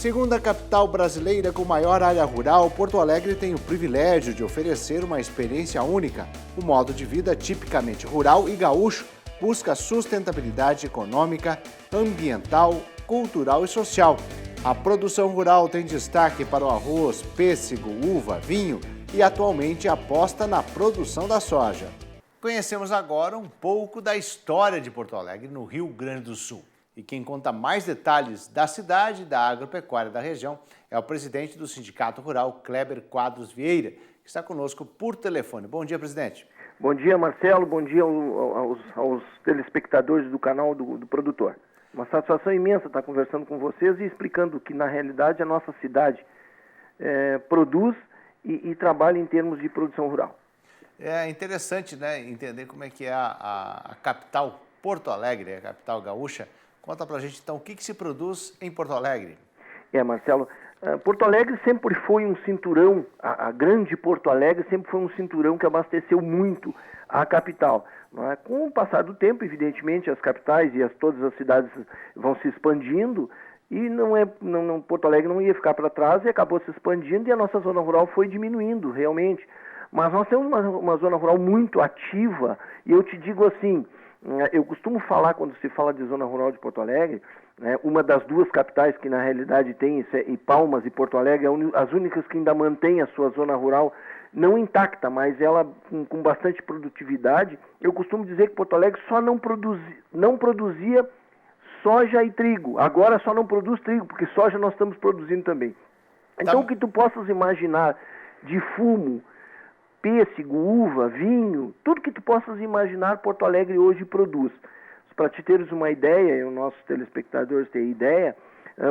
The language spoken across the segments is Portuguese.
Segunda capital brasileira com maior área rural, Porto Alegre tem o privilégio de oferecer uma experiência única. O modo de vida tipicamente rural e gaúcho busca sustentabilidade econômica, ambiental, cultural e social. A produção rural tem destaque para o arroz, pêssego, uva, vinho e atualmente aposta na produção da soja. Conhecemos agora um pouco da história de Porto Alegre no Rio Grande do Sul. E quem conta mais detalhes da cidade e da agropecuária da região é o presidente do Sindicato Rural, Kleber Quadros Vieira, que está conosco por telefone. Bom dia, presidente. Bom dia, Marcelo. Bom dia aos telespectadores do canal do produtor. Uma satisfação imensa estar conversando com vocês e explicando que, na realidade, a nossa cidade produz e trabalha em termos de produção rural. É interessante, né, entender como é que é a capital Porto Alegre, a capital gaúcha. Conta pra gente, então, o que se produz em Porto Alegre? Marcelo, Porto Alegre sempre foi um cinturão, a grande Porto Alegre sempre foi um cinturão que abasteceu muito a capital. Com o passar do tempo, evidentemente, as capitais e todas as cidades vão se expandindo e Porto Alegre não ia ficar para trás e acabou se expandindo e a nossa zona rural foi diminuindo, realmente. Mas nós temos uma zona rural muito ativa e eu te digo assim, eu costumo falar, quando se fala de zona rural de Porto Alegre, uma das duas capitais que na realidade tem, e Palmas e Porto Alegre, as únicas que ainda mantêm a sua zona rural não intacta, mas ela com bastante produtividade. Eu costumo dizer que Porto Alegre só não produzia soja e trigo, agora só não produz trigo, porque soja nós estamos produzindo também. Então o que tu possas imaginar de fumo, pêssego, uva, vinho, tudo que tu possas imaginar, Porto Alegre hoje produz. Para te teres uma ideia, e os nossos telespectadores terem ideia,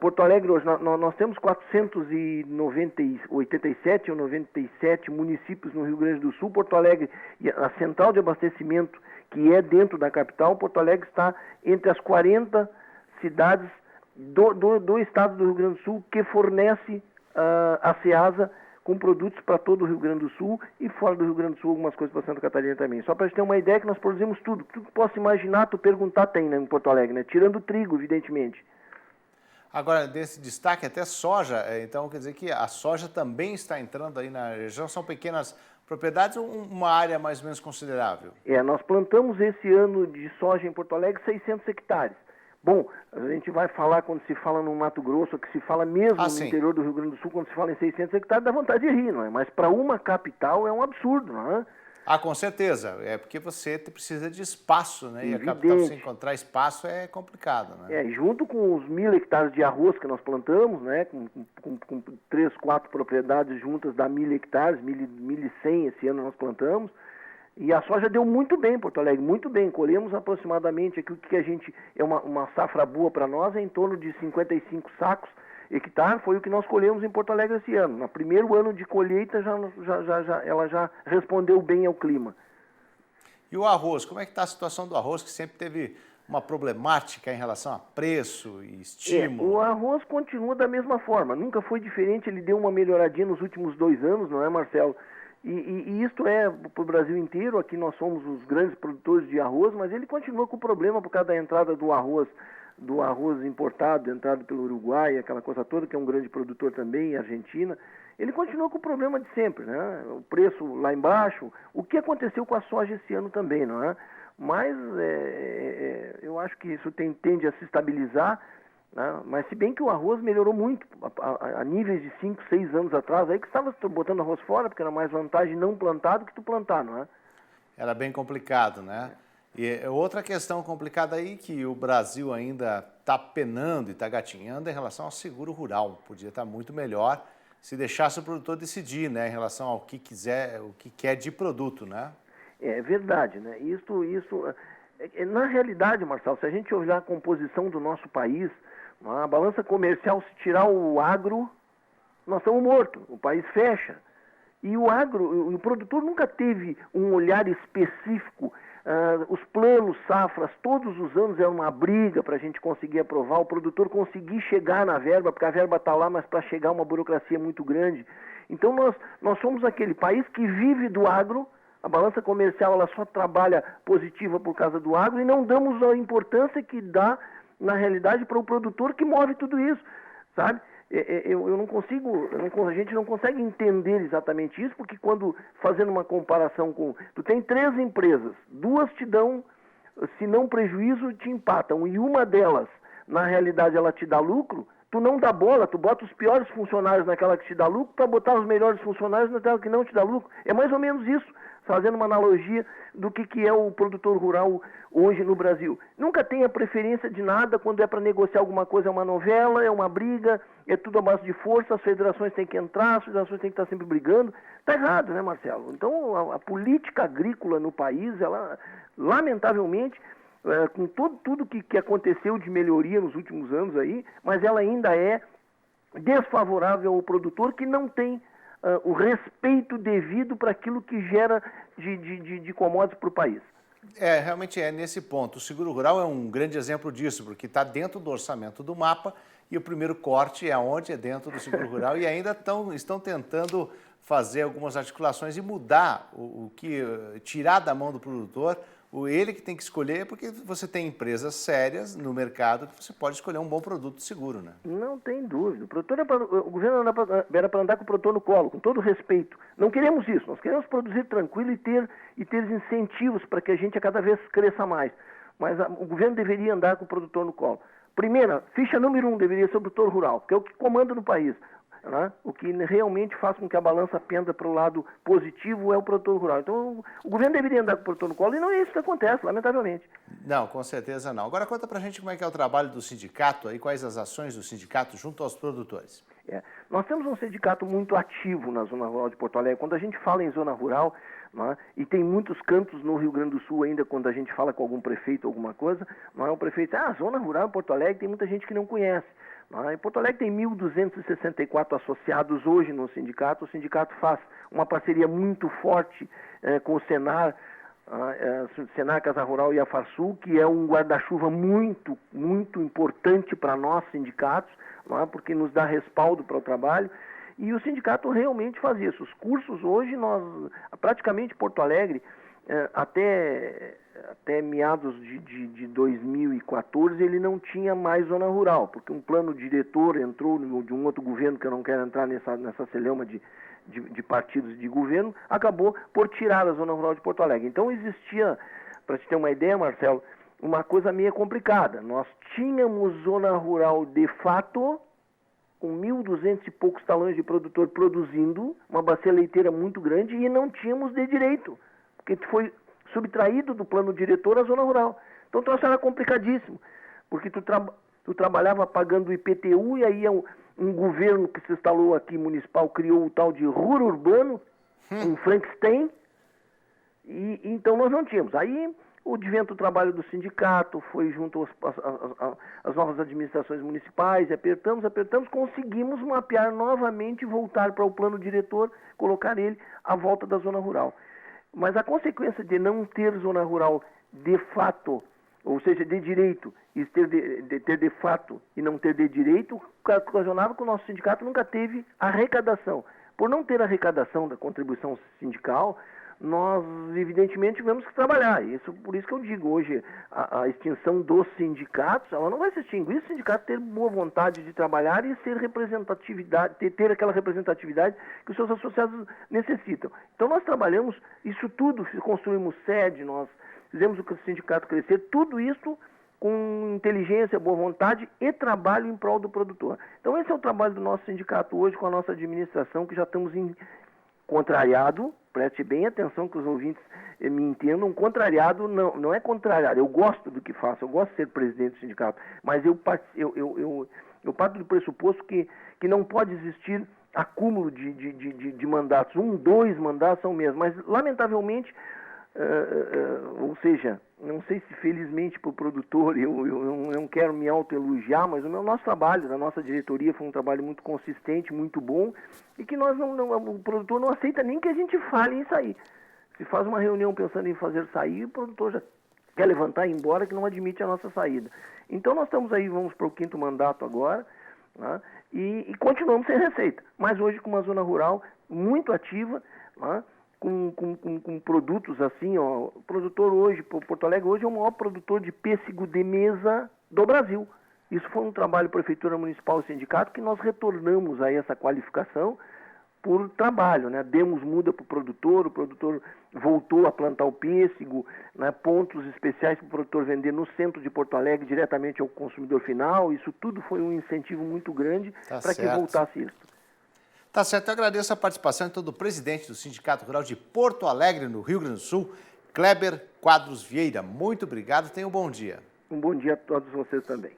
Porto Alegre hoje, nós temos 487 ou 97 municípios no Rio Grande do Sul. Porto Alegre, a central de abastecimento que é dentro da capital, Porto Alegre está entre as 40 cidades do estado do Rio Grande do Sul que fornece a Ceasa com produtos para todo o Rio Grande do Sul e fora do Rio Grande do Sul, algumas coisas para Santa Catarina também. Só para gente ter uma ideia que nós produzimos tudo. Tudo que possa imaginar, tu perguntar tem, né, em Porto Alegre, né? Tirando o trigo, evidentemente. Agora, desse destaque até soja, então quer dizer que a soja também está entrando aí na região, são pequenas propriedades ou uma área mais ou menos considerável? Nós plantamos esse ano de soja em Porto Alegre 600 hectares. Bom, a gente vai falar quando se fala no Mato Grosso, que se fala mesmo no interior do Rio Grande do Sul, quando se fala em 600 hectares, dá vontade de rir, não é? Mas para uma capital é um absurdo, não é? Ah, com certeza. É porque você precisa de espaço, né? Evidente. E a capital, se encontrar espaço, é complicado, né? Junto com os 1.000 hectares de arroz que nós plantamos, né? Com 3, 4 propriedades juntas dá 1.000 hectares, 1.100 esse ano nós plantamos. E a soja deu muito bem em Porto Alegre, muito bem. Colhemos aproximadamente, aqui o que a gente, uma safra boa para nós, é em torno de 55 sacos hectare, foi o que nós colhemos em Porto Alegre esse ano. No primeiro ano de colheita, ela já respondeu bem ao clima. E o arroz, como é que está a situação do arroz, que sempre teve uma problemática em relação a preço e estímulo? O arroz continua da mesma forma, nunca foi diferente, ele deu uma melhoradinha nos últimos 2 anos, não é, Marcelo? E isto é para o Brasil inteiro, aqui nós somos os grandes produtores de arroz, mas ele continua com problema por causa da entrada do arroz importado, entrado pelo Uruguai, aquela coisa toda, que é um grande produtor também, Argentina. Ele continua com o problema de sempre, né? O preço lá embaixo, o que aconteceu com a soja esse ano também, não é? Mas eu acho que isso tende a se estabilizar, né? Mas se bem que o arroz melhorou muito, a níveis de 5, 6 anos atrás, aí que estava botando arroz fora, porque era mais vantagem não plantar do que tu plantar, não é? Era bem complicado, né? E outra questão complicada aí que o Brasil ainda está penando e está gatinhando em relação ao seguro rural. Podia estar muito melhor se deixasse o produtor decidir, né, em relação ao que quiser, o que quer de produto, né? É verdade, né? Isso, na realidade, Marcelo, se a gente olhar a composição do nosso país, a balança comercial, se tirar o agro, nós estamos mortos, o país fecha. E o produtor nunca teve um olhar específico. Os planos, safras, todos os anos é uma briga para a gente conseguir aprovar, o produtor conseguir chegar na verba, porque a verba está lá, mas para chegar uma burocracia muito grande. Então nós somos aquele país que vive do agro, a balança comercial ela só trabalha positiva por causa do agro e não damos a importância que dá, na realidade, para o produtor que move tudo isso, sabe? eu não consigo, a gente não consegue entender exatamente isso, porque quando, fazendo uma comparação com... Tu tem 3 empresas, 2 te dão, se não prejuízo, te empatam, e uma delas, na realidade, ela te dá lucro, tu não dá bola, tu bota os piores funcionários naquela que te dá lucro para botar os melhores funcionários naquela que não te dá lucro. É mais ou menos isso, fazendo uma analogia do que é o produtor rural hoje no Brasil. Nunca tenha preferência de nada, quando é para negociar alguma coisa, é uma novela, é uma briga, é tudo à base de força, as federações têm que entrar, as federações têm que estar sempre brigando. Está errado, né, Marcelo? Então, a política agrícola no país, ela, lamentavelmente, com tudo que aconteceu de melhoria nos últimos anos aí, mas ela ainda é desfavorável ao produtor, que não tem o respeito devido para aquilo que gera de commodities para o país. Realmente é nesse ponto. O seguro rural é um grande exemplo disso, porque está dentro do orçamento do MAPA e o primeiro corte é onde? É dentro do seguro rural, e ainda estão tentando fazer algumas articulações e mudar o que, tirar da mão do produtor, ele que tem que escolher, porque você tem empresas sérias no mercado que você pode escolher um bom produto seguro, né? Não tem dúvida. O governo era para andar com o produtor no colo, com todo respeito. Não queremos isso. Nós queremos produzir tranquilo e ter incentivos para que a gente a cada vez cresça mais. Mas o governo deveria andar com o produtor no colo. Primeira, ficha número 1 deveria ser o produtor rural, que é o que comanda no país. Né? O que realmente faz com que a balança penda para o lado positivo é o produtor rural. Então, o governo deveria andar com o produtor no colo, e não é isso que acontece, lamentavelmente. Não, com certeza não. Agora conta pra gente como é que é o trabalho do sindicato e quais as ações do sindicato junto aos produtores. Nós temos um sindicato muito ativo na zona rural de Porto Alegre. Quando a gente fala em zona rural, né, e tem muitos cantos no Rio Grande do Sul ainda, quando a gente fala com algum prefeito, alguma coisa, o prefeito diz, zona rural em Porto Alegre tem muita gente que não conhece. Em Porto Alegre tem 1.264 associados hoje no sindicato. O sindicato faz uma parceria muito forte com o Senar, Senar, Casa Rural e a Farsul, que é um guarda-chuva muito, muito importante para nós sindicatos, porque nos dá respaldo para o trabalho. E o sindicato realmente faz isso. Os cursos hoje, praticamente Porto Alegre, até meados de 2014, ele não tinha mais zona rural, porque um plano diretor entrou de um outro governo, que eu não quero entrar nessa celeuma de partidos de governo, acabou por tirar a zona rural de Porto Alegre. Então existia, para te ter uma ideia, Marcelo, uma coisa meio complicada. Nós tínhamos zona rural de fato, com 1.200 e poucos talões de produtor produzindo, uma bacia leiteira muito grande, e não tínhamos de direito, porque foi subtraído do plano diretor a zona rural. Então o troço era complicadíssimo, porque tu trabalhava pagando IPTU, e aí um governo que se instalou aqui, municipal, criou o tal de Rural Urbano, um Frankenstein, e então nós não tínhamos. Aí o advento do trabalho do sindicato foi junto às novas administrações municipais, apertamos, conseguimos mapear novamente e voltar para o plano diretor, colocar ele à volta da zona rural. Mas a consequência de não ter zona rural de fato, ou seja, de direito, e ter de fato e não ter de direito, ocasionava que o nosso sindicato nunca teve arrecadação. Por não ter arrecadação da contribuição sindical, nós evidentemente tivemos que trabalhar. Por isso que eu digo, hoje a extinção dos sindicatos, ela não vai se extinguir se o sindicato ter boa vontade de trabalhar e ser representatividade, ter aquela representatividade que os seus associados necessitam. Então nós trabalhamos isso tudo, construímos sede, nós fizemos o sindicato crescer, tudo isso com inteligência, boa vontade e trabalho em prol do produtor. Então esse é o trabalho do nosso sindicato hoje, com a nossa administração, que já estamos contrariado, preste bem atenção que os ouvintes me entendam, contrariado não é contrariado, eu gosto do que faço, eu gosto de ser presidente do sindicato, mas eu parto do pressuposto que não pode existir acúmulo de mandatos, 2 mandatos são mesmo, mas lamentavelmente, ou seja, não sei se felizmente para o produtor, eu não quero me autoelogiar, mas o nosso trabalho, da nossa diretoria, foi um trabalho muito consistente, muito bom, e que o produtor não aceita nem que a gente fale em sair. Se faz uma reunião pensando em fazer sair, o produtor já quer levantar e ir embora, que não admite a nossa saída. Então nós estamos aí, vamos para o 5º mandato agora, né, e continuamos sem receita, mas hoje com uma zona rural muito ativa, né, com produtos assim, o produtor hoje, Porto Alegre hoje é o maior produtor de pêssego de mesa do Brasil. Isso foi um trabalho Prefeitura Municipal e Sindicato que nós retornamos a essa qualificação por trabalho, né? Demos muda para o produtor voltou a plantar o pêssego, né? Pontos especiais para o produtor vender no centro de Porto Alegre, diretamente ao consumidor final. Isso tudo foi um incentivo muito grande para que voltasse isso. Tá certo, eu agradeço a participação então, do presidente do Sindicato Rural de Porto Alegre, no Rio Grande do Sul, Kleber Quadros Vieira. Muito obrigado, tenha um bom dia. Um bom dia a todos vocês também.